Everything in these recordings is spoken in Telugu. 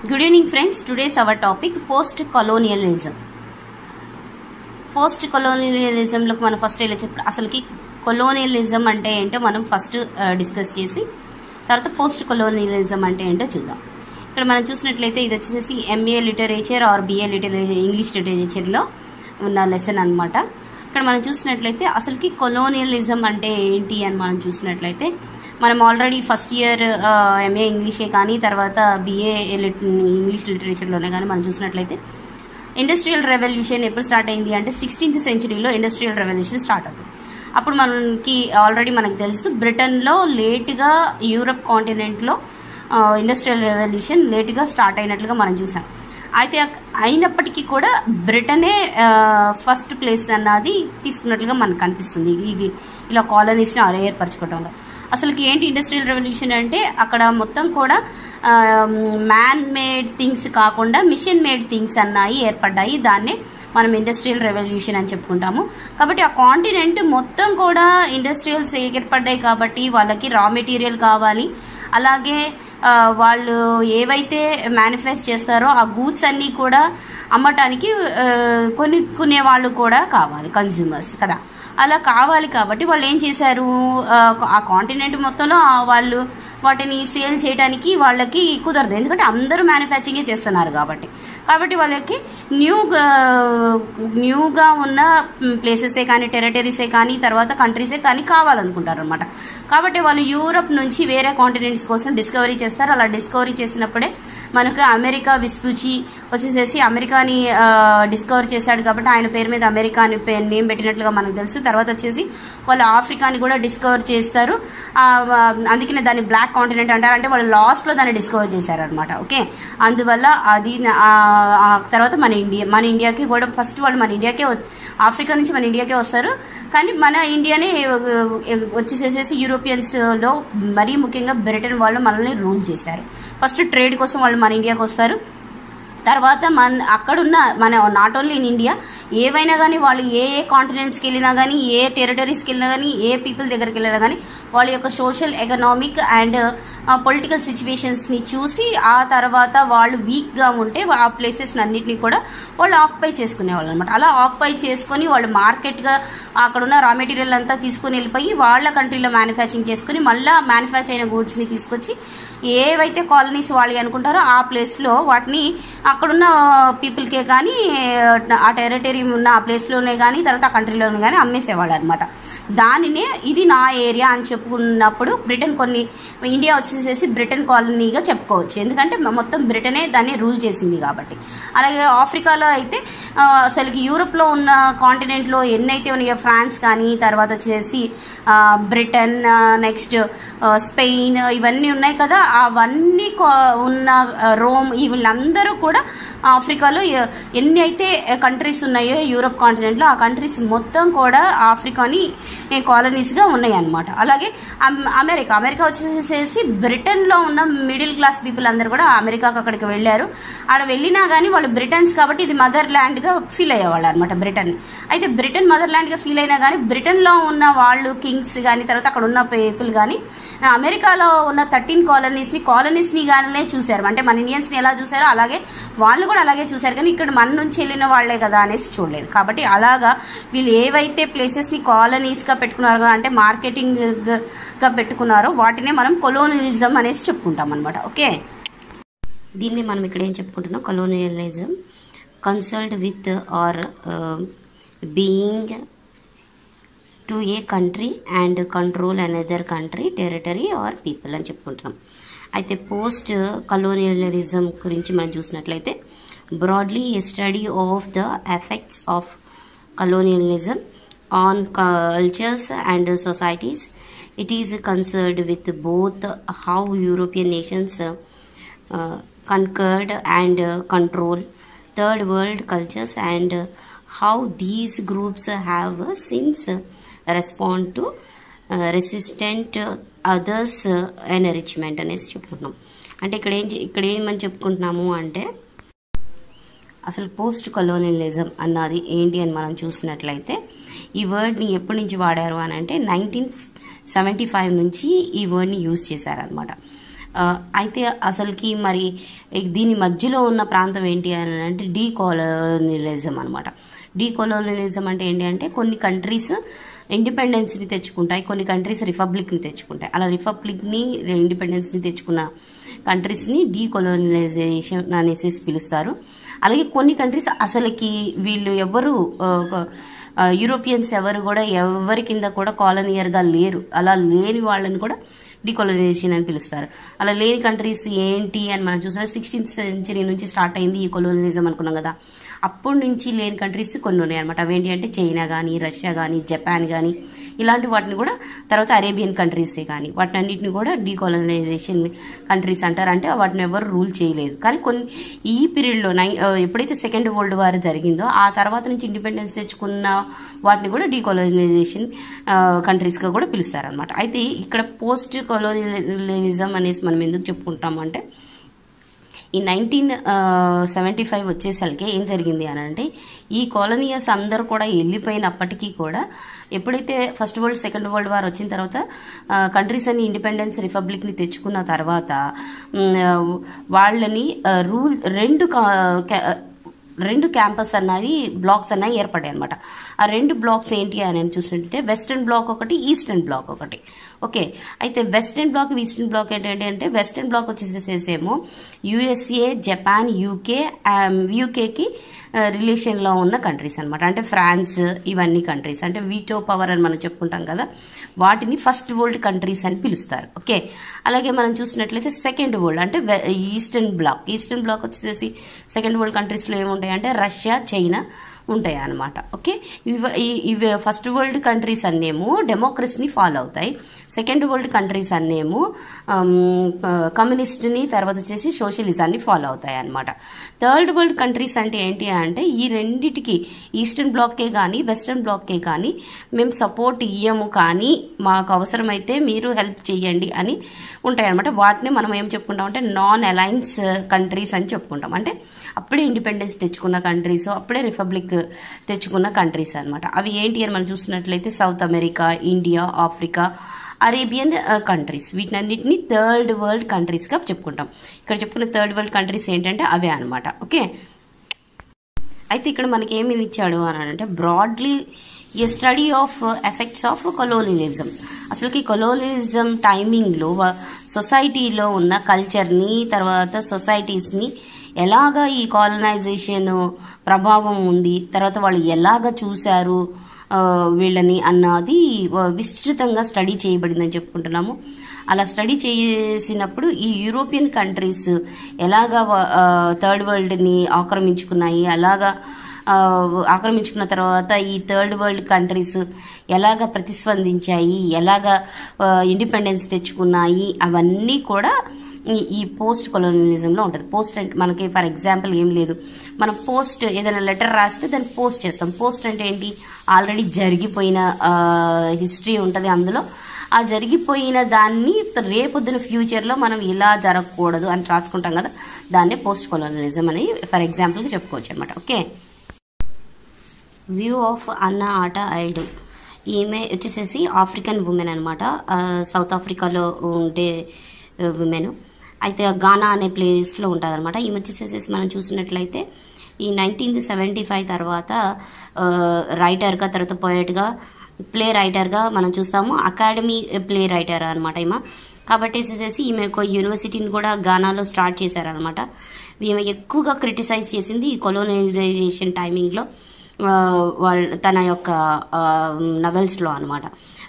Good evening friends. Today's our topic post-colonialism. Post-colonialism లో మనం ఫస్ట్ ఇలా చెప్పాలి. అసలుకి colonialism అంటే ఏంటో మనం ఫస్ట్ డిస్కస్ చేసి తర్వాత పోస్ట్ colonialism అంటే ఏంటో చూద్దాం. ఇక్కడ మనం చూసినట్లయితే ఇది వచ్చేసి MA literature or BA literature English లిటరేచర్లో ఉన్న లెసన్ అన్నమాట. ఇక్కడ మనం చూసినట్లయితే అసలుకి colonialism అంటే ఏంటి అని మనం చూసినట్లయితే మనం ఆల్రెడీ ఫస్ట్ ఇయర్ MA ఇంగ్లీషే కానీ తర్వాత BA ఇంగ్లీష్ లిటరేచర్లోనే కానీ మనం చూసినట్లయితే ఇండస్ట్రియల్ రెవల్యూషన్ ఎప్పుడు స్టార్ట్ అయింది అంటే 16th సెంచరీలో ఇండస్ట్రియల్ రెవల్యూషన్ స్టార్ట్ అవుతుంది. అప్పుడు మనకి ఆల్రెడీ మనకు తెలుసు బ్రిటన్లో లేట్గా యూరప్ కాంటినెంట్లో ఇండస్ట్రియల్ రెవల్యూషన్ లేట్గా స్టార్ట్ అయినట్లుగా మనం చూసాం. అయితే అయినప్పటికీ కూడా బ్రిటనే ఫస్ట్ ప్లేస్ అన్నది తీసుకున్నట్లుగా మనకు కనిపిస్తుంది ఇలా కాలనీస్ని ఏర్పరచుకోవడంలో. అసలుకి ఏంటి ఇండస్ట్రియల్ రెవల్యూషన్ అంటే అక్కడ మొత్తం కూడా మ్యాన్ మేడ్ థింగ్స్ కాకుండా మిషన్ మేడ్ థింగ్స్ అన్నాయి ఏర్పడ్డాయి. దాన్నే మనం ఇండస్ట్రియల్ రెవల్యూషన్ అని చెప్పుకుంటాము. కాబట్టి ఆ కాంటినెంట్ మొత్తం కూడా ఇండస్ట్రియల్స్ ఏర్పడ్డాయి కాబట్టి వాళ్ళకి రా మెటీరియల్ కావాలి, అలాగే వాళ్ళు ఏవైతే మ్యానుఫ్యాక్చర్ చేస్తారో ఆ గూడ్స్ అన్నీ కూడా అమ్మటానికి కొనుక్కునే వాళ్ళు కూడా కావాలి, కన్జ్యూమర్స్ కదా. అలా కావాలి కాబట్టి వాళ్ళు ఏం చేశారు, ఆ కాంటినెంట్ మొత్తంలో వాళ్ళు వాటిని సేల్ చేయడానికి వాళ్ళకి కుదరదు, ఎందుకంటే అందరూ మ్యానుఫ్యాక్చరింగే చేస్తున్నారు కాబట్టి వాళ్ళకి న్యూగా ఉన్న ప్లేసెసే కానీ టెరిటరీసే కానీ తర్వాత కంట్రీసే కానీ కావాలనుకుంటారు అనమాట. కాబట్టి వాళ్ళు యూరప్ నుంచి వేరే కాంటినెంట్స్ కోసం డిస్కవరీ చేస్తారు. అలా డిస్కవరీ చేసినప్పుడే మనకు అమెరికా విస్పూచి వచ్చేసేసి అమెరికాని డిస్కవర్ చేశాడు కాబట్టి ఆయన పేరు మీద అమెరికా అని నేమ్ పెట్టినట్లుగా మనకు తెలుసు. తర్వాత వచ్చేసి వాళ్ళు ఆఫ్రికాని కూడా డిస్కవర్ చేస్తారు, అందుకనే దాన్ని బ్లాక్ కాంటినెంట్ అంటారు, అంటే వాళ్ళు లాస్ట్లో దాన్ని డిస్కవర్ చేశారనమాట. ఓకే, అందువల్ల అది తర్వాత మన ఇండియాకి కూడా ఫస్ట్ వాళ్ళు మన ఇండియాకే ఆఫ్రికా నుంచి మన ఇండియాకే వస్తారు, కానీ మన ఇండియానే వచ్చేసేసి యూరోపియన్స్లో మరీ ముఖ్యంగా బ్రిటన్ వాళ్ళు మనల్ని రూల్ చేశారు. ఫస్ట్ ట్రేడ్ కోసం వాళ్ళు మన ఇండియాకి వస్తారు. తర్వాత అక్కడున్న మన నాట్ ఓన్లీ ఇన్ ఇండియా ఏవైనా కానీ వాళ్ళు ఏ కాంటినెంట్స్కి వెళ్ళినా కానీ ఏ టెరిటరీస్కి వెళ్ళినా కానీ ఏ పీపుల్ దగ్గరికి వెళ్ళినా కానీ వాళ్ళ యొక్క సోషల్ ఎకనామిక్ అండ్ పొలిటికల్ సిచ్యువేషన్స్ని చూసి ఆ తర్వాత వాళ్ళు వీక్గా ఉంటే ఆ ప్లేసెస్ అన్నింటినీ కూడా వాళ్ళు ఆక్యుపై చేసుకునేవాళ్ళు అనమాట. అలా ఆక్యుపై చేసుకొని వాళ్ళు మార్కెట్గా అక్కడున్న రా మెటీరియల్ అంతా తీసుకుని వెళ్ళిపోయి వాళ్ళ కంట్రీలో మ్యానుఫ్యాక్చరింగ్ చేసుకుని మళ్ళీ మ్యానుఫ్యాక్చర్ అయిన గూడ్స్ని తీసుకొచ్చి ఏవైతే కాలనీస్ వాళ్ళు అనుకుంటారో ఆ ప్లేస్లో వాటిని అక్కడున్న పీపుల్కే కానీ ఆ టెరిటరీ ఉన్న ఆ ప్లేస్లోనే కానీ తర్వాత ఆ కంట్రీలోనే కానీ అమ్మేసేవాళ్ళు అనమాట. దానినే ఇది నా ఏరియా అని చెప్పుకున్నప్పుడు బ్రిటన్ ఇండియా వచ్చేసేసి బ్రిటన్ కాలనీగా చెప్పుకోవచ్చు, ఎందుకంటే మొత్తం బ్రిటనే దాన్ని రూల్ చేసింది కాబట్టి. అలాగే ఆఫ్రికాలో అయితే అసలుకి యూరోప్లో ఉన్న కాంటినెంట్లో ఎన్నైతే ఉన్నాయో ఫ్రాన్స్ కానీ తర్వాత వచ్చేసి బ్రిటన్ నెక్స్ట్ స్పెయిన్ ఇవన్నీ ఉన్నాయి కదా, అవన్నీ ఉన్న రోమ్ వీళ్ళందరూ కూడా ఆఫ్రికాలో ఎన్ని అయితే కంట్రీస్ ఉన్నాయో యూరోప్ కాంటినెంట్లో ఆ కంట్రీస్ మొత్తం కూడా ఆఫ్రికాని కాలనీస్గా ఉన్నాయి అన్నమాట. అలాగే అమెరికా వచ్చేసేసి బ్రిటన్లో ఉన్న మిడిల్ క్లాస్ పీపుల్ అందరూ కూడా అమెరికాకి అక్కడికి వెళ్ళారు. ఆడ వెళ్ళినా కానీ వాళ్ళు బ్రిటన్స్ కాబట్టి ఇది మదర్ ల్యాండ్గా ఫీల్ అయ్యేవాళ్ళు అనమాట బ్రిటన్. అయితే బ్రిటన్ మదర్ ల్యాండ్గా ఫీల్ అయినా కానీ బ్రిటన్లో ఉన్న వాళ్ళు కింగ్స్ కానీ తర్వాత అక్కడ ఉన్న పీపుల్ కానీ అమెరికాలో ఉన్న 13 కాలనీస్ని కానీ చూశారు, అంటే మన ఇండియన్స్ని ఎలా చూసారో అలాగే వాళ్ళు కూడా అలాగే చూశారు, కానీ ఇక్కడ మన నుంచి వెళ్ళిన వాళ్లే కదా అనేసి చూడలేదు. కాబట్టి అలాగా వీళ్ళు ఏవైతే ప్లేసెస్ని కాలనీస్గా పెట్టుకున్నారో అంటే మార్కెటింగ్గా పెట్టుకున్నారో వాటినే మనం కొలోనియలిజం అనేసి చెప్పుకుంటాం అనమాట. ఓకే, దీన్ని మనం ఇక్కడ ఏం చెప్పుకుంటున్నాం, colonialism consult with or being to a country and control another country territory or people అని చెప్పుకుంటున్నాం. అయితే పోస్ట్ కలోనియలిజం గురించి మనం చూసినట్లయితే broadly a study of the effects of colonialism on cultures and societies. It is concerned with both how European nations conquered and control third world cultures and how these groups have since respond to resistant others enrichment అనేసి చెప్పుకుంటున్నాం. అంటే ఇక్కడ ఏమని చెప్పుకుంటున్నాము అంటే అసలు పోస్ట్ కొలోనియలిజం అన్నది ఏంటి అని మనం చూసినట్లయితే ఈ వర్డ్ని ఎప్పటి నుంచి వాడారు అని అంటే 1975 నుంచి ఈ వర్డ్ని యూజ్ చేశారనమాట. అయితే అసలుకి మరి దీని మధ్యలో ఉన్న ప్రాంతం ఏంటి అని అంటే డీకోలోనియలిజం అనమాట. డీకోలోనియలిజం అంటే ఏంటి అంటే కొన్ని కంట్రీస్ ఇండిపెండెన్స్ని తెచ్చుకుంటాయి, కొన్ని కంట్రీస్ రిపబ్లిక్ని తెచ్చుకుంటాయి. అలా రిపబ్లిక్ని ఇండిపెండెన్స్ని తెచ్చుకున్న కంట్రీస్ని డీకోలోనియలైజేషన్ అనేసి పిలుస్తారు. అలాగే కొన్ని కంట్రీస్ అసలుకి వీళ్ళు ఎవరు యూరోపియన్స్ ఎవరు కూడా ఎవరి కింద కూడా కాలనీయర్గా లేరు, అలా లేని వాళ్ళని కూడా డీకోలోనైజేషన్ అని పిలుస్తారు. అలా లేని కంట్రీస్ ఏంటి అని మనం చూసినా 16th century నుంచి స్టార్ట్ అయింది ఈ కొలోనిజం అనుకున్నాం కదా. అప్పటి నుంచి లేని కంట్రీస్ కొన్ని ఉన్నాయి అనమాట. అవేంటి అంటే చైనా కానీ, రష్యా కానీ, జపాన్ కానీ, ఇలాంటి వాటిని కూడా, తర్వాత అరేబియన్ కంట్రీసే కానీ, వాటిని అన్నింటిని కూడా డీకోలనైజేషన్ కంట్రీస్ అంటారు. అంటే వాటిని ఎవరు రూల్ చేయలేదు. కానీ కొన్ని ఈ పీరియడ్లో ఎప్పుడైతే సెకండ్ వరల్డ్ వార్ జరిగిందో ఆ తర్వాత నుంచి ఇండిపెండెన్స్ తెచ్చుకున్న వాటిని కూడా డీకోలనైజేషన్ కంట్రీస్గా కూడా పిలుస్తారనమాట. అయితే ఇక్కడ పోస్ట్ కొలోనియలిజం అనేసి మనం ఎందుకు చెప్పుకుంటాము అంటే ఈ 1975 వచ్చేసరికి ఏం జరిగింది అని అంటే ఈ కాలనీస్ అందరూ కూడా వెళ్ళిపోయినప్పటికీ కూడా ఎప్పుడైతే first world second world war వచ్చిన తర్వాత కంట్రీస్ అన్ని ఇండిపెండెన్స్ రిపబ్లిక్ని తెచ్చుకున్న తర్వాత వాళ్ళని రెండు క్యాంపస్ అన్నవి బ్లాక్స్ అన్నవి ఏర్పడాయి అనమాట. ఆ రెండు బ్లాక్స్ ఏంటి అని చూసినట్లయితే వెస్టర్న్ బ్లాక్ ఒకటి, ఈస్టర్న్ బ్లాక్ ఒకటి. ఓకే, అయితే వెస్టర్న్ బ్లాక్ ఈస్టర్న్ బ్లాక్ ఏంటంటే అంటే వెస్టర్న్ బ్లాక్ వచ్చేసేసేమో యుఎస్ఏ, జపాన్, యూకేకి రిలేషన్లో ఉన్న కంట్రీస్ అనమాట. అంటే ఫ్రాన్స్, ఇవన్నీ కంట్రీస్ అంటే వీటో పవర్ అని మనం చెప్పుకుంటాం కదా, వాటిని ఫస్ట్ వరల్డ్ కంట్రీస్ అని పిలుస్తారు. ఓకే, అలాగే మనం చూసినట్లయితే సెకండ్ వరల్డ్ అంటే ఈస్టర్న్ బ్లాక్ వచ్చేసి సెకండ్ వరల్డ్ కంట్రీస్లో ఏముంటాయి అంటే రష్యా, చైనా ఉంటాయి అన్నమాట. ఓకే, ఇవి ఫస్ట్ వరల్డ్ కంట్రీస్ అన్నేమో డెమోక్రసీని ఫాలో అవుతాయి, సెకండ్ వరల్డ్ కంట్రీస్ అన్నేమో కమ్యూనిస్ట్ని, తర్వాత వచ్చేసి సోషలిజాన్ని ఫాలో అవుతాయి అన్నమాట. థర్డ్ వరల్డ్ కంట్రీస్ అంటే ఏంటి అంటే ఈ రెండిటికి ఈస్టర్న్ బ్లాక్కే కానీ వెస్టర్న్ బ్లాక్కే కానీ మేము సపోర్ట్ ఇయ్యము, కానీ మాకు అవసరమైతే మీరు హెల్ప్ చేయండి అని ఉంటాయి అనమాట. వాటిని మనం ఏం చెప్పుకుంటాం అంటే నాన్ అలయన్స్ కంట్రీస్ అని చెప్పుకుంటాం. అంటే అప్పుడే ఇండిపెండెన్స్ తెచ్చుకున్న కంట్రీస్, అప్పుడే రిపబ్లిక్ తెచ్చుకున్న కంట్రీస్ అనమాట. అవి ఏంటి అని మనం చూసినట్లయితే South America, India, Africa, Arabian countries, వీటినన్నిటిని థర్డ్ వరల్డ్ కంట్రీస్గా చెప్పుకుంటాం. ఇక్కడ చెప్పుకున్న థర్డ్ వరల్డ్ కంట్రీస్ ఏంటంటే అవే అనమాట. ఓకే, అయితే ఇక్కడ మనకి ఏమి ఇచ్చాడు అని అంటే broadly a study of effects of colonialism. అసలుకి కొలోనియలిజం టైమింగ్లో సొసైటీలో ఉన్న కల్చర్ని, తర్వాత సొసైటీస్ని ఎలాగా ఈ కాలనైజేషన్ ప్రభావం ఉంది, తర్వాత వాళ్ళు ఎలాగ చూశారు వీళ్ళని అన్నది విస్తృతంగా స్టడీ చేయబడిందని చెప్పుకుంటున్నాము. అలా స్టడీ చేసినప్పుడు ఈ యూరోపియన్ కంట్రీస్ ఎలాగా థర్డ్ వరల్డ్ని ఆక్రమించుకున్నాయి, అలాగా ఆక్రమించుకున్న తర్వాత ఈ థర్డ్ వరల్డ్ కంట్రీస్ ఎలాగ ప్రతిస్పందించాయి, ఎలాగ ఇండిపెండెన్స్ తెచ్చుకున్నాయి, అవన్నీ కూడా ఈ పోస్ట్ కొలోనియలిజంలో ఉంటుంది. పోస్ట్ అంటే మనకి ఫర్ ఎగ్జాంపుల్ ఏం లేదు, మనం పోస్ట్ ఏదైనా లెటర్ రాస్తే దాన్ని పోస్ట్ చేస్తాం. పోస్ట్ అంటే ఏంటి, ఆల్రెడీ జరిగిపోయిన హిస్టరీ ఉంటుంది అందులో. ఆ జరిగిపోయిన దాన్ని రేపొద్దున ఫ్యూచర్లో మనం ఇలా జరగకూడదు అని రాసుకుంటాం కదా, దాన్నే పోస్ట్ కొలోనియలిజం అని ఫర్ ఎగ్జాంపుల్గా చెప్పుకోవచ్చు అనమాట. ఓకే, వ్యూ ఆఫ్ అన్నా ఆటా ఐడు. ఈమె వచ్చేసేసి ఆఫ్రికన్ ఉమెన్ అనమాట, సౌత్ ఆఫ్రికాలో ఉండే ఉమెన్. అయితే గానా అనే ప్లేస్లో ఉంటుంది అనమాట. ఈమె వచ్చేసేసి మనం చూసినట్లయితే ఈ 1975 తర్వాత రైటర్గా, తర్వాత పోయట్గా, ప్లే రైటర్గా మనం చూస్తాము. అకాడమీ ప్లే రైటర్ అనమాట ఈమె. కాబట్టి వేసేసి ఈమె ఒక యూనివర్సిటీని కూడా గానాలో స్టార్ట్ చేశారనమాట. ఈమె ఎక్కువగా క్రిటిసైజ్ చేసింది ఈ కొలోనైజేషన్ టైమింగ్లో తన యొక్క నవెల్స్లో అనమాట.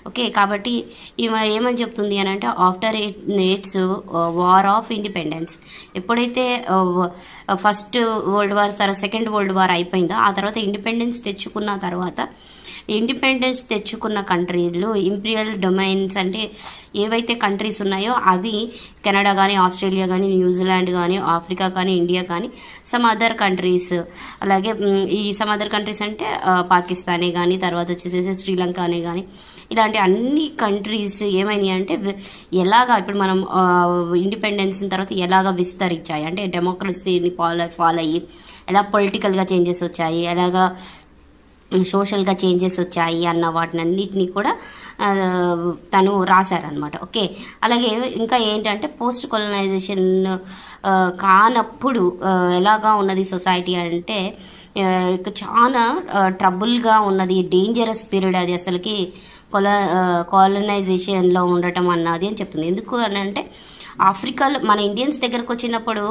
ఓకే, కాబట్టి ఈమె ఏమని చెప్తుంది అని అంటే after its war of independence, ఎప్పుడైతే ఫస్ట్ వరల్డ్ వార్ తర్వాత సెకండ్ వరల్డ్ వార్ అయిపోయిందో ఆ తర్వాత ఇండిపెండెన్స్ తెచ్చుకున్న తర్వాత ఇండిపెండెన్స్ తెచ్చుకున్న కంట్రీలు ఇంపీరియల్ డొమైన్స్ అంటే ఏవైతే కంట్రీస్ ఉన్నాయో అవి కెనడా కానీ, ఆస్ట్రేలియా కానీ, న్యూజిలాండ్ కానీ, ఆఫ్రికా కానీ, ఇండియా కానీ, సమ్ అదర్ కంట్రీస్. అలాగే ఈ సమ్ అదర్ కంట్రీస్ అంటే పాకిస్తానే కానీ, తర్వాత వచ్చేసేసి శ్రీలంక అనే కానీ, ఇలాంటి అన్ని కంట్రీస్ ఏమైనాయి అంటే ఎలాగా ఇప్పుడు మనం ఇండిపెండెన్స్ తర్వాత ఎలాగ విస్తరించాయి అంటే డెమోక్రసీని ఫాలో అయ్యి ఎలా పొలిటికల్గా చేంజెస్ వచ్చాయి, ఎలాగా సోషల్గా చేంజెస్ వచ్చాయి అన్న వాటినన్నిటినీ కూడా తను రాశారనమాట. ఓకే, అలాగే ఇంకా ఏంటంటే పోస్ట్ కొలనైజేషన్ కానప్పుడు ఎలాగా ఉన్నది సొసైటీ అంటే చాలా ట్రబుల్గా ఉన్నది, డేంజరస్ పీరియడ్ అది అసలుకి కాలనైజేషన్లో ఉండటం అన్నది అని చెప్తుంది. ఎందుకు అని అంటే ఆఫ్రికాలో మన ఇండియన్స్ దగ్గరకు వచ్చినప్పుడు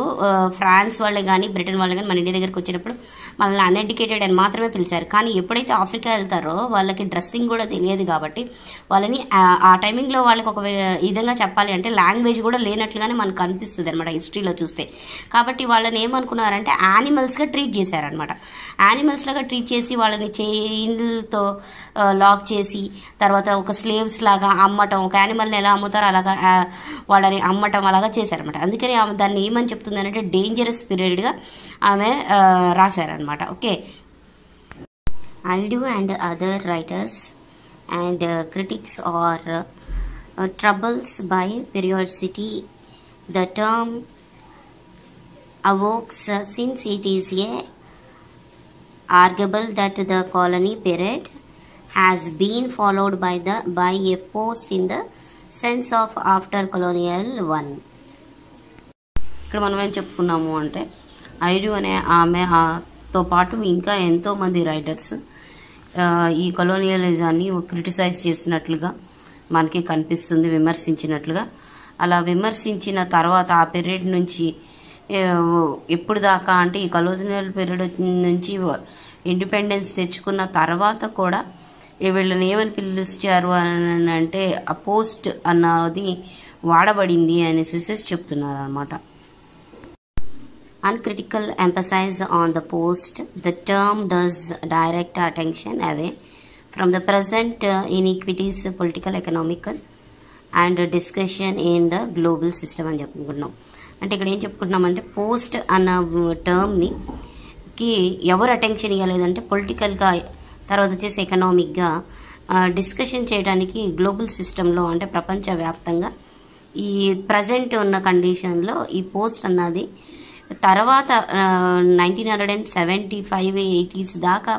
ఫ్రాన్స్ వాళ్ళే కానీ బ్రిటన్ వాళ్ళే కానీ మన ఇండియా దగ్గరకు వచ్చినప్పుడు మనల్ని అన్ఎడ్యుకేటెడ్ అని మాత్రమే పిలిచారు. కానీ ఎప్పుడైతే ఆఫ్రికా వెళ్తారో వాళ్ళకి డ్రెస్సింగ్ కూడా తెలియదు కాబట్టి వాళ్ళని ఆ టైమింగ్లో వాళ్ళకి ఒక విధంగా చెప్పాలి అంటే లాంగ్వేజ్ కూడా లేనట్లుగానే మనకు కనిపిస్తుంది అనమాట హిస్టరీలో చూస్తే. కాబట్టి వాళ్ళని ఏమనుకున్నారంటే యానిమల్స్గా ట్రీట్ చేశారనమాట. యానిమల్స్ లాగా ట్రీట్ చేసి వాళ్ళని చైన్లతో లాక్ చేసి తర్వాత ఒక స్లేవ్స్ లాగా అమ్మటం, ఒక యానిమల్ని ఎలా అమ్ముతారో అలాగా వాళ్ళని అమ్మటం అలాగా చేశారనమాట. అందుకని ఆమె దాన్ని ఏమని చెప్తుంది అంటే డేంజరస్ పీరియడ్గా ఆమె రాశారనమాట. ఓకే, ఐడు and other writers and critics are troubles by periodicity. The term evokes since it is arguable that the colony period has been followed by a post in the sense of after colonial one. ఇక్కడ మనం ఏం చెప్పుకున్నాము అంటే ఐడు అనే ఆమెతో పాటు ఇంకా ఎంతోమంది రైటర్స్ ఈ కొలోనియలిజాన్ని క్రిటిసైజ్ చేసినట్లుగా మనకి కనిపిస్తుంది, విమర్శించినట్లుగా. అలా విమర్శించిన తర్వాత ఆ పీరియడ్ నుంచి ఎప్పుడు దాకా అంటే ఈ కొలోనియల్ పీరియడ్ నుంచి ఇండిపెండెన్స్ తెచ్చుకున్న తర్వాత కూడా వీళ్ళని ఏమని పిలుస్తారు అని అంటే ఆ పోస్ట్ అన్నది వాడబడింది అనేసి చెప్తున్నారు అనమాట. Uncritical emphasis on the post, the term does direct attention away from the present inequities, political, economical and discussion in the global system అని చెప్పుకుంటున్నాం. అంటే ఇక్కడ ఏం చెప్పుకుంటున్నామంటే పోస్ట్ అన్న టర్మ్కి ఎవరు అటెన్షన్ ఇవ్వలేదంటే పొలిటికల్గా తర్వాత వచ్చేసి ఎకనామిక్గా డిస్కషన్ చేయడానికి గ్లోబల్ సిస్టంలో అంటే ప్రపంచవ్యాప్తంగా ఈ ప్రజెంట్ ఉన్న కండిషన్లో ఈ పోస్ట్ అన్నది తర్వాత 1975 80s దాకా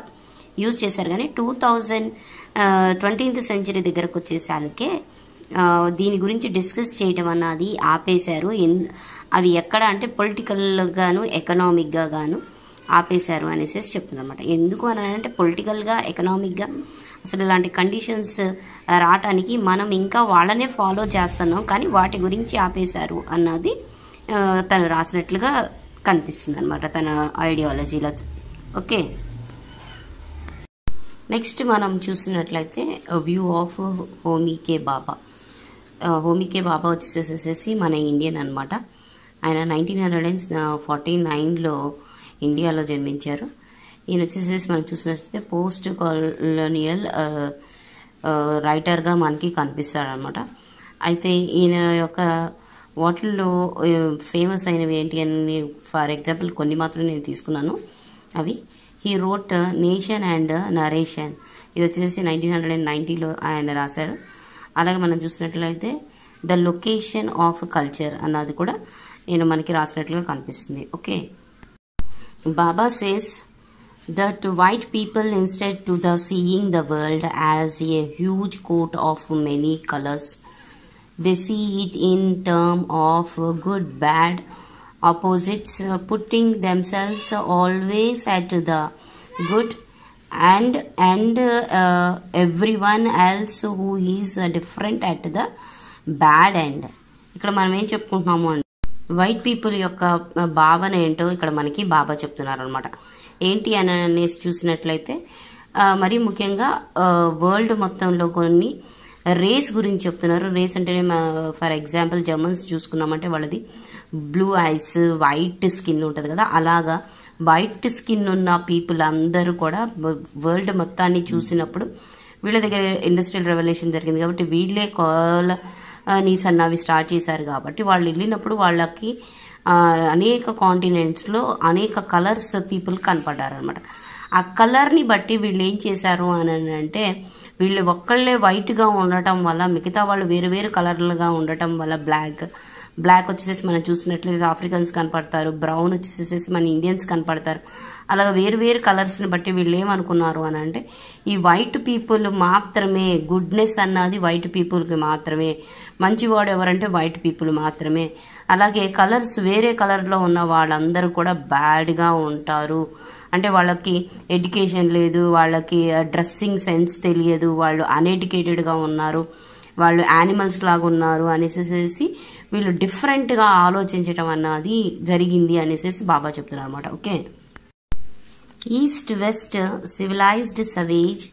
యూజ్ చేశారు. కానీ 2020th సెంచరీ దగ్గరకు వచ్చేసరికి దీని గురించి డిస్కస్ చేయటం అన్నది ఆపేశారు. అవి ఎక్కడ అంటే పొలిటికల్గాను ఎకనామిక్గా గాను ఆపేశారు అనేసి చెప్తున్నమాట. ఎందుకు అని అంటే పొలిటికల్గా ఎకనామిక్గా అసలు ఇలాంటి కండిషన్స్ రావటానికి మనం ఇంకా వాళ్ళనే ఫాలో చేస్తున్నాం, కానీ వాటి గురించి ఆపేశారు అన్నది తను రాసినట్లుగా కనిపిస్తుంది అనమాట తన ఐడియాలజీలో. ఓకే, నెక్స్ట్ మనం చూసినట్లయితే వ్యూ ఆఫ్ హోమీ కే బాబా. హోమీ కే బాబా వచ్చేసేసి మన ఇండియన్ అనమాట. ఆయన 1949లో ఇండియాలో జన్మించారు. ఈయన వచ్చేసేసి మనం చూసినట్లయితే పోస్ట్ కాలోనియల్ రైటర్గా మనకి కనిపిస్తాడనమాట. అయితే ఈయన యొక్క వాటిల్లో ఫేమస్ అయినవి ఏంటి అని ఫర్ ఎగ్జాంపుల్ కొన్ని మాత్రం నేను తీసుకున్నాను. అవి he wrote nation and narration, ఇది వచ్చేసి 1990లో ఆయన రాశారు. అలాగే మనం చూసినట్లయితే ద లొకేషన్ ఆఫ్ కల్చర్ అన్నది కూడా నేను మనకి రాసినట్లుగా కనిపిస్తుంది. Okay, Baba says that white people, instead to the seeing the world as a huge coat of many colors, they see it in terms of good, bad, opposites, putting themselves always at the good and everyone else who is different at the bad end. ఇక్కడ మనం ఏం చెప్పుకుంటున్నాము అంటే వైట్ పీపుల్ యొక్క భావన ఏంటో ఇక్కడ మనకి బాబా చెప్తున్నారు అనమాట. ఏంటి అని అనేసి చూసినట్లయితే మరీ ముఖ్యంగా వరల్డ్ మొత్తంలో కొన్ని రేస్ గురించి చెప్తున్నారు. రేస్ అంటేనే ఫర్ ఎగ్జాంపుల్ జర్మన్స్ చూసుకున్నామంటే వాళ్ళది బ్లూ ఐస్, వైట్ స్కిన్ ఉంటుంది కదా, అలాగా వైట్ స్కిన్ ఉన్న పీపుల్ అందరూ కూడా వరల్డ్ మొత్తాన్ని చూసినప్పుడు వీళ్ళ దగ్గర ఇండస్ట్రియల్ రెవల్యూషన్ జరిగింది కాబట్టి వీళ్ళే నీస్ అన్నవి స్టార్ట్ చేశారు. కాబట్టి వాళ్ళు వెళ్ళినప్పుడు వాళ్ళకి అనేక కాంటినెంట్స్లో అనేక కలర్స్ పీపుల్ కనపడ్డారు అనమాట. ఆ కలర్ని బట్టి వీళ్ళు ఏం చేశారు అని అంటే వీళ్ళు ఒక్కళ్ళే వైట్గా ఉండటం వల్ల మిగతా వాళ్ళు వేరు వేరు కలర్లుగా ఉండటం వల్ల బ్లాక్, బ్లాక్ వచ్చేసేసి మనం చూసినట్లయితే ఆఫ్రికన్స్ కనపడతారు, బ్రౌన్ వచ్చేసేసి మన ఇండియన్స్ కనపడతారు. అలాగే వేరు వేరు కలర్స్ని బట్టి వీళ్ళు ఏమనుకున్నారు అని అంటే ఈ వైట్ పీపుల్ మాత్రమే, గుడ్నెస్ అన్నది వైట్ పీపుల్కి మాత్రమే, మంచివాడు ఎవరంటే వైట్ పీపుల్ మాత్రమే. అలాగే కలర్స్ వేరే కలర్లో ఉన్న వాళ్ళందరూ కూడా బ్యాడ్గా ఉంటారు, అంటే వాళ్ళకి ఎడ్యుకేషన్ లేదు, వాళ్ళకి డ్రెస్సింగ్ సెన్స్ తెలియదు, వాళ్ళు అన్ఎడ్యుకేటెడ్గా ఉన్నారు, వాళ్ళు యానిమల్స్ లాగా ఉన్నారు అనేసి వీళ్ళు డిఫరెంట్గా ఆలోచించటం అన్నది జరిగింది అనేసి బాబా చెప్తున్నారు అనమాట. Okay, east west civilised savage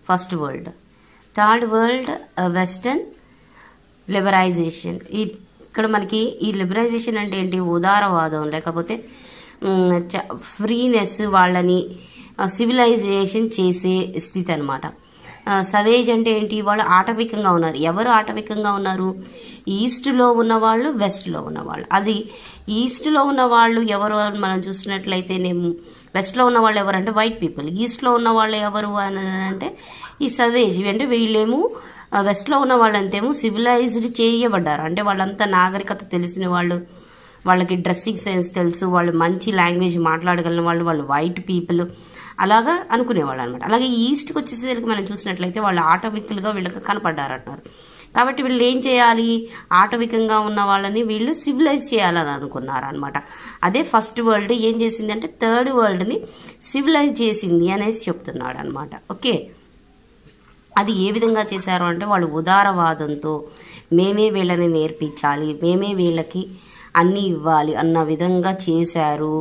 first world, third world western liberalisation. ఇక్కడ మనకి ఈ లిబరైజేషన్ అంటే ఏంటి, ఉదారవాదం లేకపోతే ఫ్రీనెస్, వాళ్ళని సివిలైజేషన్ చేసే స్థితి అనమాట. సవేజ్ అంటే ఏంటి, వాళ్ళు ఆటవికంగా ఉన్నారు. ఎవరు ఆటవికంగా ఉన్నారు, ఈస్ట్లో ఉన్నవాళ్ళు, వెస్ట్లో ఉన్నవాళ్ళు. అది ఈస్ట్లో ఉన్న వాళ్ళు ఎవరు అని మనం చూసినట్లయితే వెస్ట్లో ఉన్న వాళ్ళు ఎవరు అంటే వైట్ పీపుల్, ఈస్ట్లో ఉన్న వాళ్ళు ఎవరు అని అంటే ఈ సవేజ్. అంటే వీళ్ళేమో వెస్ట్లో ఉన్న వాళ్ళంతేమో సివిలైజ్డ్ చేయబడ్డారు, అంటే వాళ్ళంతా నాగరికత తెలిసిన వాళ్ళు, వాళ్ళకి డ్రెస్సింగ్ సెన్స్ తెలుసు, వాళ్ళు మంచి లాంగ్వేజ్ మాట్లాడగలిగిన వాళ్ళు, వాళ్ళు వైట్ పీపుల్ అలాగా అనుకునేవాళ్ళు అనమాట. అలాగే ఈస్ట్కి వచ్చేసరికి మనం చూసినట్లయితే వాళ్ళు ఆటవికులుగా వీళ్ళకి కనపడ్డారంటున్నారు. కాబట్టి వీళ్ళు ఏం చేయాలి, ఆటవికంగా ఉన్న వాళ్ళని వీళ్ళు సివిలైజ్ చేయాలని అనుకున్నారు అనమాట. అదే ఫస్ట్ వరల్డ్ ఏం చేసింది అంటే థర్డ్ వరల్డ్ని సివిలైజ్ చేసింది అనేసి చెప్తున్నాడు అనమాట. ఓకే, అది ఏ విధంగా చేశారు అంటే వాళ్ళు ఉదారవాదంతో మేమే వీళ్ళని నేర్పించాలి, మేమే వీళ్ళకి అన్నీ ఇవ్వాలి అన్న విధంగా చేశారు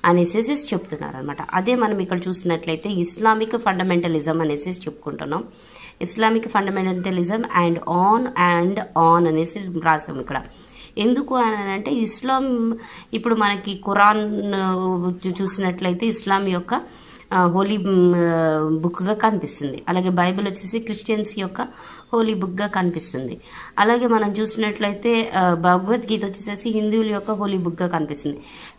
అనేసి చెప్తున్నారు అనమాట. అదే మనం ఇక్కడ చూసినట్లయితే ఇస్లామిక్ ఫండమెంటలిజం అనేసి చెప్పుకుంటున్నాం. ఇస్లామిక్ ఫండమెంటలిజం అండ్ ఆన్ అనేసి రాసాం ఇక్కడ. ఎందుకు అని అంటే ఇస్లాం ఇప్పుడు మనకి ఖురాన్ చూసినట్లయితే ఇస్లాం యొక్క హోలీ బుక్గా కనిపిస్తుంది. అలాగే బైబిల్ వచ్చేసి క్రిస్టియన్స్ యొక్క హోలీ బుక్గా కనిపిస్తుంది. అలాగే మనం చూసినట్లయితే భగవద్గీత వచ్చేసి హిందువుల యొక్క హోలీ బుక్గా కనిపిస్తుంది.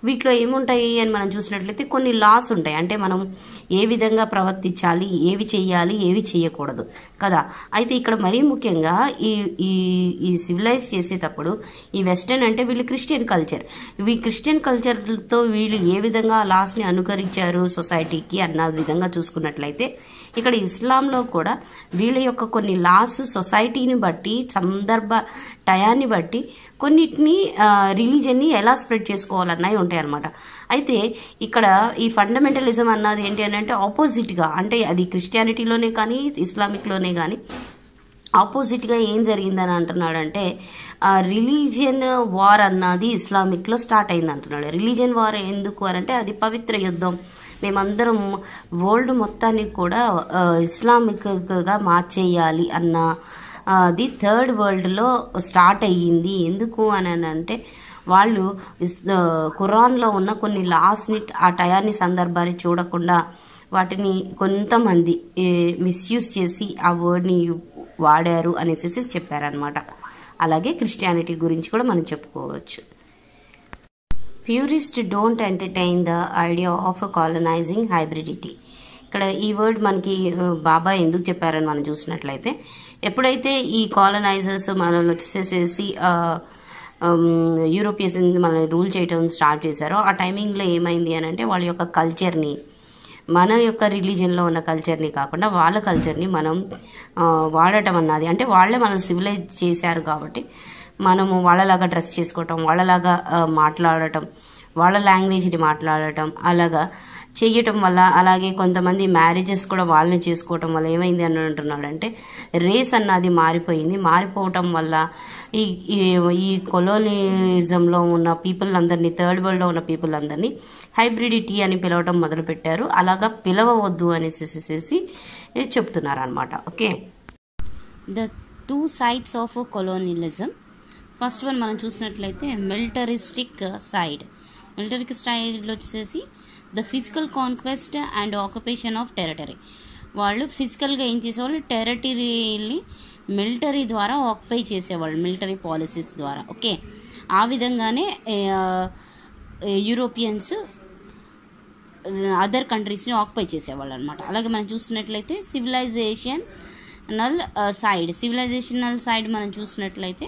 వీటిలో ఏముంటాయి అని మనం చూసినట్లయితే కొన్ని లాస్ ఉంటాయి, అంటే మనం ఏ విధంగా ప్రవర్తించాలి, ఏవి చేయాలి, ఏవి చేయకూడదు కదా. అయితే ఇక్కడ మరీ ముఖ్యంగా ఈ సివిలైజ్ చేసేటప్పుడు ఈ వెస్టర్న్ అంటే వీళ్ళు క్రిస్టియన్ కల్చర్, ఈ క్రిస్టియన్ కల్చర్తో వీళ్ళు ఏ విధంగా లాస్ని అనుకరించారు సొసైటీకి అన్న విధంగా చూసుకున్నట్లయితే ఇక్కడ ఇస్లాంలో కూడా వీళ్ళ యొక్క కొన్ని లాస్ సొసైటీని బట్టి, సందర్భ టయాన్ని బట్టి కొన్నిటిని రిలీజన్ని ఎలా స్ప్రెడ్ చేసుకోవాలన్నవి ఉంటాయి అన్నమాట. అయితే ఇక్కడ ఈ ఫండమెంటలిజం అన్నది ఏంటి అని అంటే ఆపోజిట్గా, అంటే అది క్రిస్టియానిటీలోనే కానీ ఇస్లామిక్లోనే కానీ ఆపోజిట్గా ఏం జరిగిందని అంటున్నాడంటే రిలీజియన్ వార్ అన్నది ఇస్లామిక్లో స్టార్ట్ అయింది అంటున్నాడు. రిలీజియన్ వార్ ఎందుకు అని అంటే అది పవిత్ర యుద్ధం, మేమందరం వరల్డ్ మొత్తాన్ని కూడా ఇస్లామిక్గా మార్చేయాలి అన్న అది థర్డ్ వరల్డ్లో స్టార్ట్ అయ్యింది. ఎందుకు అని అంటే వాళ్ళు ఖురాన్లో ఉన్న కొన్ని లాస్ని ఆ టయాన్ని సందర్భాన్ని చూడకుండా వాటిని కొంతమంది మిస్యూజ్ చేసి ఆ వర్డ్ని వాడారు అనేసి చెప్పారనమాట. అలాగే క్రిస్టియానిటీ గురించి కూడా మనం చెప్పుకోవచ్చు. Purist don't entertain the idea of colonising hybridity. ఇక్కడ ఈ వర్డ్ మనకి బాబా ఎందుకు చెప్పారని మనం చూసినట్లయితే ఎప్పుడైతే ఈ కాలనైజర్స్ మనల్ని వచ్చేసేసి యూరోపియన్స్ మన రూల్ చేయడం స్టార్ట్ చేశారో ఆ టైమింగ్లో ఏమైంది అని అంటే వాళ్ళ యొక్క కల్చర్ని, మన యొక్క రిలీజన్లో ఉన్న కల్చర్ని కాకుండా వాళ్ళ కల్చర్ని మనం వాడటం అన్నది, అంటే వాళ్ళే మనం సివిలైజ్ చేశారు కాబట్టి మనము వాళ్ళలాగా డ్రెస్ చేసుకోవటం, వాళ్ళలాగా మాట్లాడటం, వాళ్ళ లాంగ్వేజ్ని మాట్లాడటం అలాగా చేయటం వల్ల, అలాగే కొంతమంది మ్యారేజెస్ కూడా వాళ్ళని చేసుకోవటం వల్ల ఏమైంది అని అంటున్నాడంటే రేస్ అన్నది మారిపోయింది. మారిపోవటం వల్ల ఈ కొలోనిజంలో ఉన్న పీపుల్ అందరినీ, థర్డ్ వరల్డ్లో ఉన్న పీపుల్ అందరినీ హైబ్రిడిటీ అని పిలవటం మొదలుపెట్టారు. అలాగా పిలవవద్దు అనేసి చెప్తున్నారు అనమాట. Okay, the two sides of colonialism. First one మనం చూసినట్లయితే మిలిటరిస్టిక్ సైడ్. మిలిటరీ స్టైల్ వచ్చేసి the physical conquest and occupation of territory. వాళ్ళు ఫిజికల్గా ఏం చేసేవాళ్ళు, టెరిటరీని మిలిటరీ ద్వారా ఆక్యుపై చేసేవాళ్ళు, మిలిటరీ పాలసీస్ ద్వారా. ఓకే, ఆ విధంగానే యూరోపియన్స్ అదర్ కంట్రీస్ని ఆక్యుపై చేసేవాళ్ళు అనమాట. అలాగే మనం చూసినట్లయితే సివిలైజేషనల్ సైడ్ మనం చూసినట్లయితే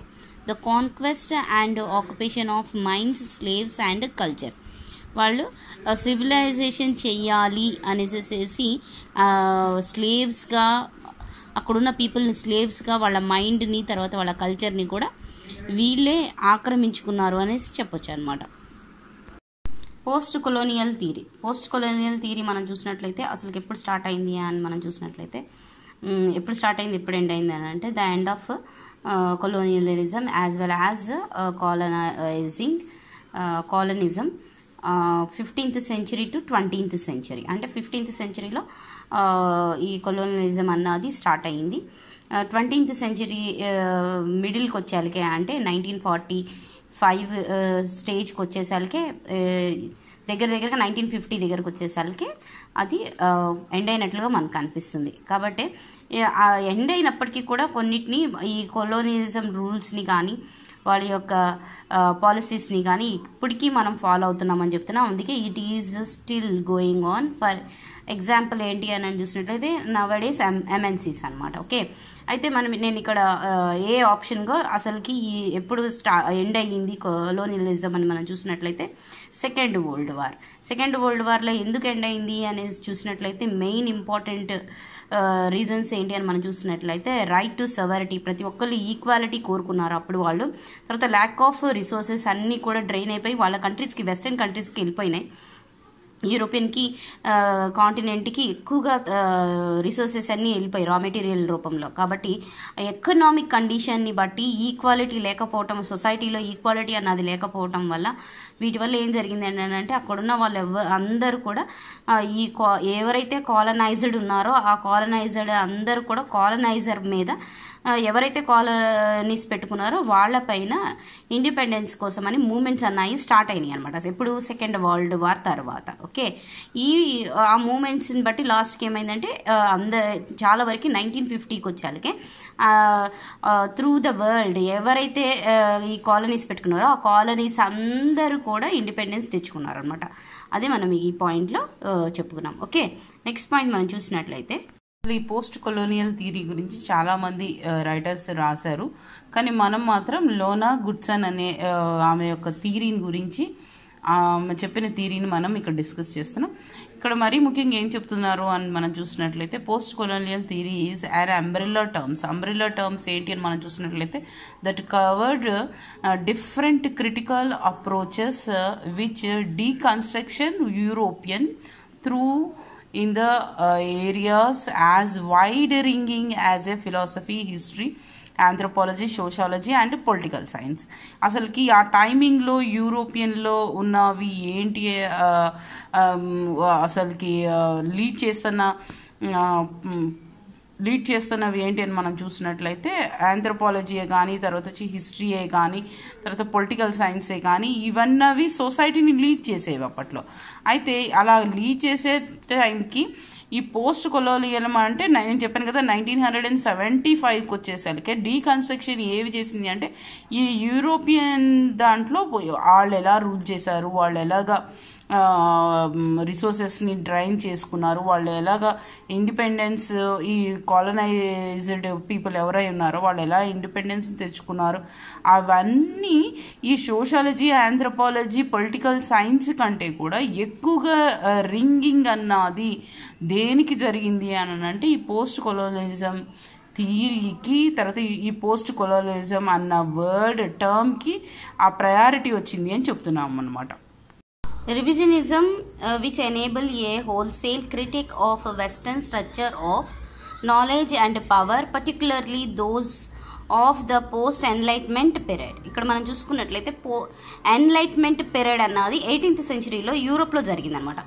the conquest and occupation of minds, slaves and culture. వాళ్ళు సివిలైజేషన్ చెయ్యాలి అనేసి స్లేవ్స్గా, అక్కడున్న పీపుల్ని స్లేవ్స్గా, వాళ్ళ మైండ్ని తర్వాత వాళ్ళ కల్చర్ని కూడా వీళ్ళే ఆక్రమించుకున్నారు అనేసి చెప్పొచ్చు అనమాట. పోస్ట్ కొలోనియల్ థియరీ మనం చూసినట్లయితే అసలు ఎప్పుడు స్టార్ట్ అయింది అని మనం చూసినట్లయితే, ఎప్పుడు స్టార్ట్ అయింది ఎప్పుడు ఎండ్ అయింది అని అంటే, the end of colonialism as well as colonism 15th century to 20th century. అంటే 15th centuryలో ఈ కొలోనియలిజం అన్నది స్టార్ట్ అయింది. 20th century మిడిల్కి వచ్చేసరికి అంటే 1945 స్టేజ్కి వచ్చేసరికి దగ్గరగా 1950 దగ్గరకు వచ్చేసరికి అది ఎండ్ అయినట్లుగా మనకు అనిపిస్తుంది. కాబట్టి ఎండ్ అయినప్పటికీ కూడా కొన్నిటిని ఈ కొలోనియలిజం రూల్స్ని కానీ వాళ్ళ యొక్క పాలసీస్ని కానీ ఇప్పటికీ మనం ఫాలో అవుతున్నామని చెప్తున్నాం. అందుకే it is still going on. For example ఏంటి అని చూసినట్లయితే నవడేస్ MNCs అనమాట. ఓకే, అయితే నేను ఇక్కడ ఏ ఆప్షన్గా అసలుకి ఎప్పుడు ఎండ్ అయ్యింది కొలోనియలిజం అని మనం చూసినట్లయితే సెకండ్ వరల్డ్ వార్లో ఎందుకు ఎండ్ అయింది అనేది చూసినట్లయితే మెయిన్ ఇంపార్టెంట్ రీజన్స్ ఏంటి అని మనం చూసినట్లయితే రైట్ టు సెవరిటీ, ప్రతి ఒక్కళ్ళు ఈక్వాలిటీ కోరుకున్నారు అప్పుడు వాళ్ళు. తర్వాత ల్యాక్ ఆఫ్ రిసోర్సెస్ అన్నీ కూడా డ్రైన్ అయిపోయి వాళ్ళ కంట్రీస్కి, వెస్టర్న్ కంట్రీస్కి వెళ్ళిపోయినాయి. యూరోపియన్కి కాంటినెంట్కి ఎక్కువగా రిసోర్సెస్ అన్నీ వెళ్ళిపోయి రా మెటీరియల్ రూపంలో. కాబట్టి ఎకనామిక్ కండిషన్ని బట్టి ఈక్వాలిటీ లేకపోవటం, సొసైటీలో ఈక్వాలిటీ అన్నది లేకపోవటం వల్ల వీటి వల్ల ఏం జరిగింది అంటే అక్కడున్న వాళ్ళు అందరూ కూడా ఎవరైతే కాలనైజ్డ్ ఉన్నారో ఆ కాలనైజ్డ్ అందరూ కూడా కాలనైజర్ మీద ఎవరైతే కాలనీస్ పెట్టుకున్నారో వాళ్ళపైన ఇండిపెండెన్స్ కోసం అని మూమెంట్స్ అన్నాయి స్టార్ట్ అయినాయి అనమాట. ఎప్పుడు సెకండ్ వరల్డ్ వార్ తర్వాత. ఓకే, ఆ మూమెంట్స్ని బట్టి లాస్ట్కి ఏమైందంటే చాలా వరకు 1950కి వచ్చేళ్ళకి త్రూ ద వరల్డ్ ఎవరైతే ఈ కాలనీస్ పెట్టుకున్నారో ఆ కాలనీస్ అందరూ కూడా ఇండిపెండెన్స్ తెచ్చుకున్నారు అనమాట. అదే మనం ఈ పాయింట్లో చెప్పుకున్నాం. ఓకే, నెక్స్ట్ పాయింట్ మనం చూసినట్లయితే ఈ పోస్ట్ కొలోనియల్ థియరీ గురించి చాలామంది రైటర్స్ రాశారు. కానీ మనం మాత్రం లోనా గుడ్సన్ అనే ఆమె యొక్క థియరీని గురించి చెప్పిన థియరీని మనం ఇక్కడ డిస్కస్ చేస్తున్నాం. ఇక్కడ మరీ ముఖ్యంగా ఏం చెప్తున్నారు అని మనం చూసినట్లయితే post colonial theory is and umbrella terms ఏంటి అని మనం చూసినట్లయితే that covered different critical approaches which deconstruction European through in the areas as wide-ranging as a philosophy, history, anthropology, sociology and political science. అసలుకి ఆ టైమింగ్లో యూరోపియన్లో ఉన్నవి ఏంటి, అసలుకి లీడ్ చేస్తున్నవి ఏంటి అని మనం చూసినట్లయితే ఆంథ్రోపాలజీయే కానీ, తర్వాత వచ్చి హిస్టరీయే కానీ, తర్వాత పొలిటికల్ సైన్సే కానీ, ఇవన్నీ సొసైటీని లీడ్ చేసేవి అప్పట్లో. అయితే అలా లీడ్ చేసే టైంకి ఈ పోస్ట్ కొలోనియల్ అంటే నేను చెప్పాను కదా 1975కి వచ్చేసరికి డీకన్స్ట్రక్షన్ ఏవి చేసింది అంటే ఈ యూరోపియన్ దాంట్లో వాళ్ళు ఎలా రూల్ చేశారు, వాళ్ళు ఎలాగా రిసోర్సెస్ని డ్రైన్ చేసుకున్నారు, వాళ్ళు ఎలాగా ఇండిపెండెన్స్, ఈ కాలనైజ్డ్ పీపుల్ ఎవరై ఉన్నారో వాళ్ళు ఎలా ఇండిపెండెన్స్ తెచ్చుకున్నారు, అవన్నీ ఈ సోషాలజీ, ఆంథ్రోపాలజీ, పొలిటికల్ సైన్స్ కంటే కూడా ఎక్కువగా రింగింగ్ అన్నది దేనికి జరిగింది అని అంటే ఈ పోస్ట్ కొలోనియలిజం థియరీకి, తర్వాత ఈ పోస్ట్ కొలోనియలిజం అన్న వర్డ్ టర్మ్కి ఆ ప్రయారిటీ వచ్చింది అని చెప్తున్నాం అన్నమాట. Revisionism, which enable a wholesale critique of a Western structure of knowledge and power, particularly those of the post-enlightenment period. ఇక్కడ మనం చూసుకున్నట్లయితే ఎన్లైట్మెంట్ పీరియడ్ అన్నది 18th centuryలో యూరోప్లో జరిగిందనమాట.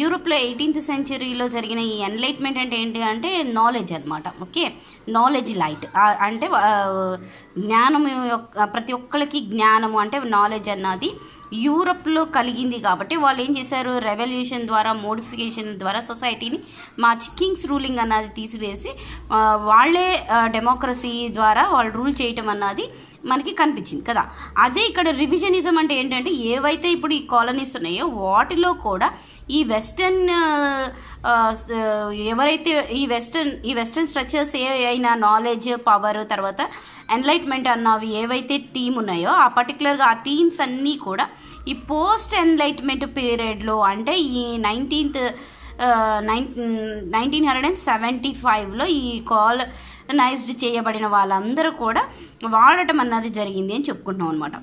యూరోప్లో 18th centuryలో జరిగిన ఈ ఎన్లైట్మెంట్ అంటే ఏంటి అంటే నాలెడ్జ్ అనమాట. ఓకే, నాలెడ్జ్ లైట్ అంటే జ్ఞానం, ప్రతి ఒక్కరికి జ్ఞానము అంటే నాలెడ్జ్ అన్నది యూరప్లో కలిగింది. కాబట్టి వాళ్ళు ఏం చేశారు, రెవల్యూషన్ ద్వారా, మోడిఫికేషన్ ద్వారా సొసైటీని కింగ్స్ రూలింగ్ అన్నది తీసివేసి వాళ్ళే డెమోక్రసీ ద్వారా వాళ్ళు రూల్ చేయటం అన్నది మనకి కనిపించింది కదా. అదే ఇక్కడ రివిజనిజం అంటే ఏంటంటే ఏవైతే ఇప్పుడు ఈ కాలనీస్ ఉన్నాయో వాటిలో కూడా ఈ వెస్టర్న్ ఎవరైతే ఈ వెస్టర్న్ స్ట్రక్చర్స్ అయినా నాలెడ్జ్, పవర్, తర్వాత ఎన్లైట్మెంట్ అన్నవి ఏవైతే థీమ్ ఉన్నాయో ఆ పర్టికులర్గా ఆ థీమ్స్ అన్నీ కూడా ఈ పోస్ట్ ఎన్లైట్మెంట్ పీరియడ్లో అంటే ఈ 1975లో ఈ కాలనైజ్డ్ చేయబడిన వాళ్ళందరూ కూడా వాడటం అన్నది జరిగింది అని చెప్పుకుంటున్నాం అనమాట.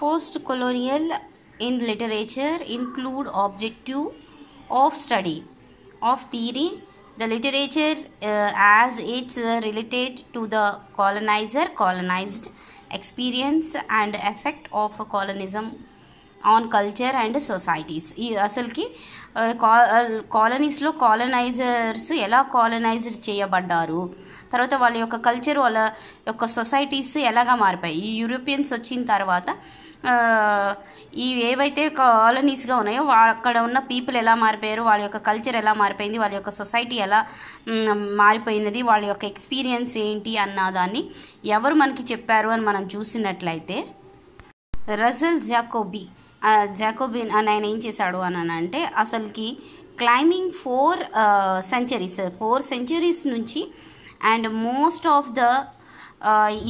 Post colonial in literature include objective of study of theory, the literature as it's related to the colonized experience and effect of colonism on culture and societies. ఈ అసలుకి కాలనీస్లో కాలనైజర్స్ ఎలా కాలనైజ్డ్ చేయబడ్డారు, తర్వాత వాళ్ళ యొక్క కల్చర్, వాళ్ళ యొక్క సొసైటీస్ ఎలాగా మారిపోయాయి, ఈ యూరోపియన్స్ వచ్చిన తర్వాత ఈ ఏవైతే కాలనీస్గా ఉన్నాయో అక్కడ ఉన్న పీపుల్ ఎలా మారిపోయారు, వాళ్ళ యొక్క కల్చర్ ఎలా మారిపోయింది, వాళ్ళ యొక్క సొసైటీ ఎలా మారిపోయినది, వాళ్ళ యొక్క ఎక్స్పీరియన్స్ ఏంటి అన్న దాన్ని ఎవరు మనకి చెప్పారు అని మనం చూసినట్లయితే రసెల్ జాకోబిన్ అని ఆయన ఏం చేశాడు అని అంటే అసలుకి క్లైంబింగ్ 4 centuries నుంచి అండ్ మోస్ట్ ఆఫ్ ద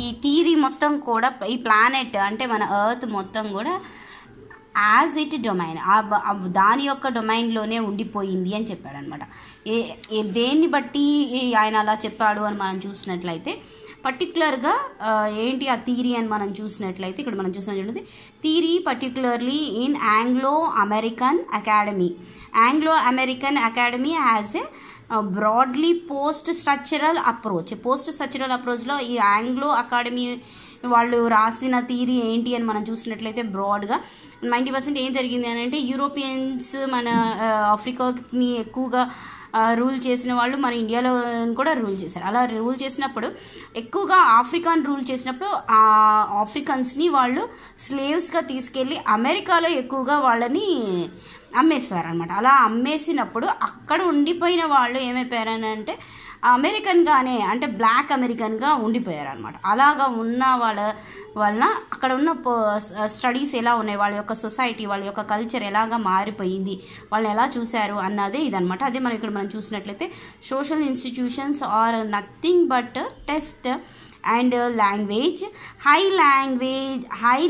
ఈ థియరీ మొత్తం కూడా ఈ ప్లానెట్ అంటే మన ఎర్త్ మొత్తం కూడా యాజ్ ఇట్ డొమైన్ దాని యొక్క డొమైన్లోనే ఉండిపోయింది అని చెప్పాడు అనమాట. దేన్ని బట్టి ఆయన అలా చెప్పాడు అని మనం చూసినట్లయితే పర్టికులర్గా ఏంటి ఆ థియరీ అని మనం చూసినట్లయితే ఇక్కడ మనం చూసినట్లయితే theory particularly in Anglo American academy as a broadly post structural అప్రోచ్లో ఈ ఆంగ్లో అకాడమీ వాళ్ళు రాసిన థియరీ ఏంటి అని మనం చూసినట్లయితే బ్రాడ్గా 90% ఏం జరిగింది అని అంటే యూరోపియన్స్ మన ఆఫ్రికాని ఎక్కువగా రూల్ చేసిన వాళ్ళు మన ఇండియాలో కూడా రూల్ చేశారు. అలా రూల్ చేసినప్పుడు ఎక్కువగా ఆఫ్రికాన్ రూల్ చేసినప్పుడు ఆ ఆఫ్రికన్స్ని వాళ్ళు స్లేవ్స్గా తీసుకెళ్ళి అమెరికాలో ఎక్కువగా వాళ్ళని అమ్మేస్తారనమాట. అలా అమ్మేసినప్పుడు అక్కడ ఉండిపోయిన వాళ్ళు ఏమైపోయారని అంటే అమెరికన్గానే అంటే బ్లాక్ అమెరికన్గా ఉండిపోయారనమాట. అలాగా ఉన్న వాళ్ళ వలన అక్కడ ఉన్న స్టడీస్ ఎలా ఉన్నాయి, వాళ్ళ యొక్క సొసైటీ, వాళ్ళ యొక్క కల్చర్ ఎలాగా మారిపోయింది, వాళ్ళని ఎలా చూశారు అన్నదే ఇదనమాట. అదే మనం ఇక్కడ మనం చూసినట్లయితే social institutions are nothing but test and language, high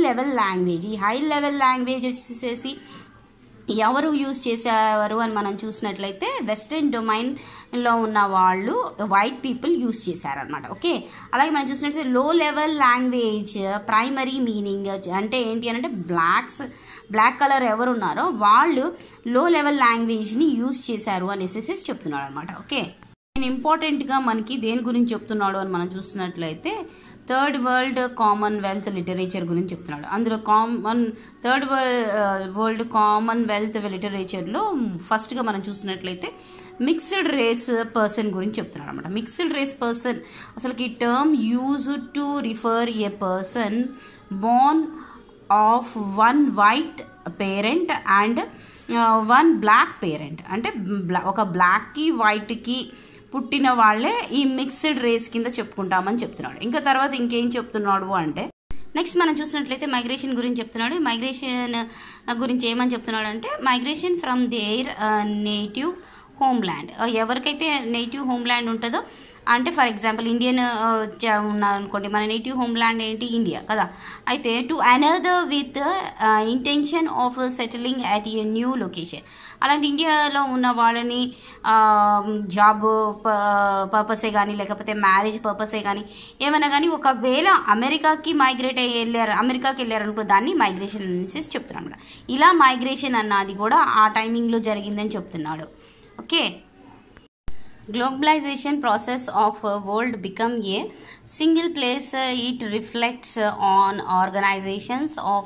level language. ఈ హై లెవెల్ లాంగ్వేజ్ వచ్చేసి ఎవరు యూజ్ చేసేవారు అని మనం చూసినట్లయితే వెస్టర్న్ డొమైన్లో ఉన్న వాళ్ళు వైట్ పీపుల్ యూజ్ చేశారనమాట. ఓకే, అలాగే మనం చూసినట్లయితే లో లెవెల్ లాంగ్వేజ్ ప్రైమరీ మీనింగ్ అంటే ఏంటి అని అంటే బ్లాక్ కలర్ ఎవరు ఉన్నారో వాళ్ళు లో లెవెల్ లాంగ్వేజ్ని యూజ్ చేశారు అనేసి చెప్తున్నాడు అనమాట. ఓకే, నేను ఇంపార్టెంట్గా మనకి దేని గురించి చెప్తున్నాడు అని మనం చూసినట్లయితే థర్డ్ వరల్డ్ కామన్వెల్త్ లిటరేచర్ గురించి చెప్తున్నాడు. అందులో థర్డ్ వరల్డ్ కామన్వెల్త్ లిటరేచర్లో ఫస్ట్గా మనం చూసినట్లయితే మిక్స్డ్ రేస్ పర్సన్ గురించి చెప్తున్నాడు అనమాట. మిక్స్డ్ రేస్ పర్సన్ అసలుకి term use to refer a person born of one white parent and one black parent. అంటే ఒక బ్లాక్కి వైట్కి పుట్టిన వాళ్ళే ఈ మిక్స్డ్ రేస్ కింద చెప్పుకుంటామని చెప్తున్నాడు. ఇంకా తర్వాత ఇంకేం చెప్తున్నాడు అంటే నెక్స్ట్ మనం చూసినట్లయితే మైగ్రేషన్ గురించి చెప్తున్నాడు. మైగ్రేషన్ గురించి ఏమని చెప్తున్నాడు అంటే migration from their native homeland. ఎవరికైతే నేటివ్ హోమ్ల్యాండ్ ఉంటుందో అంటే ఫర్ ఎగ్జాంపుల్ ఇండియన్ ఉన్నారనుకోండి, మన నేటివ్ హోమ్ల్యాండ్ ఏంటి ఇండియా కదా. అయితే to another with intention of settling at a new location. అలాంటి ఇండియాలో ఉన్న వాళ్ళని జాబ్ పర్పసే కానీ లేకపోతే మ్యారేజ్ పర్పసే కానీ ఏమైనా కానీ ఒకవేళ అమెరికాకి అమెరికాకి వెళ్ళారనుకో దాన్ని మైగ్రేషన్ అనేసి చెప్తున్నాడు అనమాట. ఇలా మైగ్రేషన్ అన్నది కూడా ఆ టైమింగ్లో జరిగిందని చెప్తున్నాడు. Okay, globalization process of world become a single place. It reflects on organizations of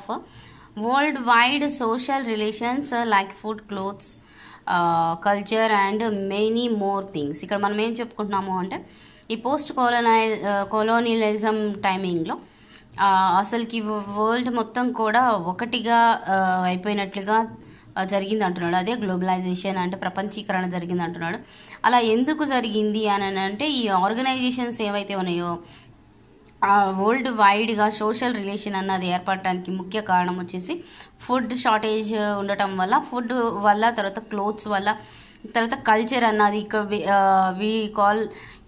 worldwide social relations like food, clothes, culture and many more things. ఇక్కడ మనం ఏం చెప్పుకుంటున్నాము అంటే ఈ పోస్ట్ కొలోనియలిజం టైమింగ్లో అసలుకి వరల్డ్ మొత్తం కూడా ఒకటిగా అయిపోయినట్లుగా జరిగింది అంటున్నాడు. అదే గ్లోబలైజేషన్ అంటే ప్రపంచీకరణ జరిగింది అంటున్నాడు. అలా ఎందుకు జరిగింది అని అంటే ఈ ఆర్గనైజేషన్స్ ఏవైతే ఉన్నాయో వరల్డ్ వైడ్గా సోషల్ రిలేషన్ అన్నది ఏర్పడటానికి ముఖ్య కారణం వచ్చేసి ఫుడ్ షార్టేజ్ ఉండటం వల్ల, ఫుడ్ వల్ల, తర్వాత క్లోత్స్ వల్ల, తర్వాత కల్చర్ అన్నది ఇక్కడ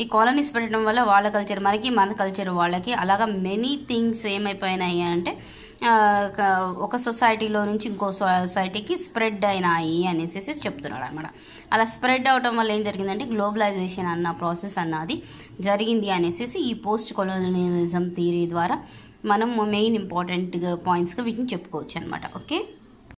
ఈ కాలనీస్ పెట్టడం వల్ల వాళ్ళ కల్చర్ మనకి, మన కల్చర్ వాళ్ళకి, అలాగా మెనీ థింగ్స్ ఏమైపోయినాయి అంటే ఒక సొసైటీలో నుంచి ఇంకో సొసైటీకి స్ప్రెడ్ అయినాయి అనేసి చెప్తున్నాడు అనమాట. అలా స్ప్రెడ్ అవటం వల్ల ఏం జరిగిందంటే గ్లోబలైజేషన్ అన్న ప్రాసెస్ అన్నది జరిగింది అనేసి ఈ పోస్ట్ కొలోనియలిజం థియరీ ద్వారా మనం మెయిన్ ఇంపార్టెంట్ పాయింట్స్గా వీటిని చెప్పుకోవచ్చు అనమాట. ఓకే.